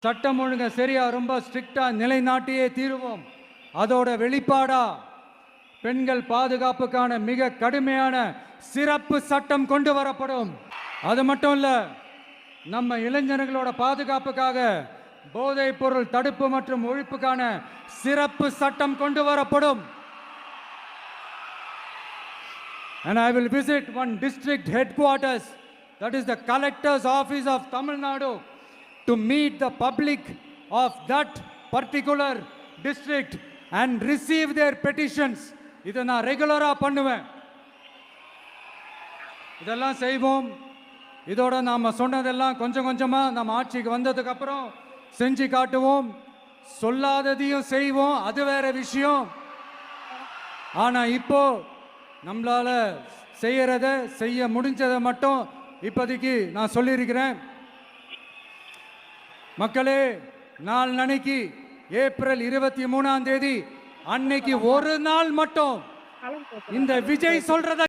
சட்டம் ஒழுங்க சரியா ரொம்ப ஸ்ட்ரிக்டா நிலைநாட்டியே தீருவோம். அதோட வெளிப்பாடா பெண்கள் பாதுகாப்புக்கான மிக கடுமையான சிறப்பு சட்டம் கொண்டு வரப்படும். அது மட்டும் இல்ல, நம்ம இளைஞர்களோட பாதுகாப்புக்காக போதைப் பொருள் தடுப்பு மற்றும் ஒழிப்புக்கான சிறப்பு சட்டம் கொண்டு வரப்படும். And I will visit one district headquarters, that is the collector's office of Tamil Nadu, to meet the public of that particular district and receive their petitions. இதை நான் ரெகுலரா பண்ணுவேன். இதெல்லாம் செய்வோம். இதோட நாம சொன்னதெல்லாம் கொஞ்சம் கொஞ்சமா நம்ம ஆட்சிக்கு வந்ததுக்கு அப்புறம் செஞ்சு காட்டுவோம். சொல்லாததையும் செய்வோம், அது வேற விஷயம். ஆனா இப்போ நம்மளால செய்ய முடிஞ்சதை மட்டும் இப்போதைக்கு நான் சொல்லியிருக்கிறேன். மக்களே, நாளைக்கு ஏப்ரல் 23ஆம் தேதி அன்னைக்கு ஒரு நாள் மட்டும் இந்த விஜய் சொல்றத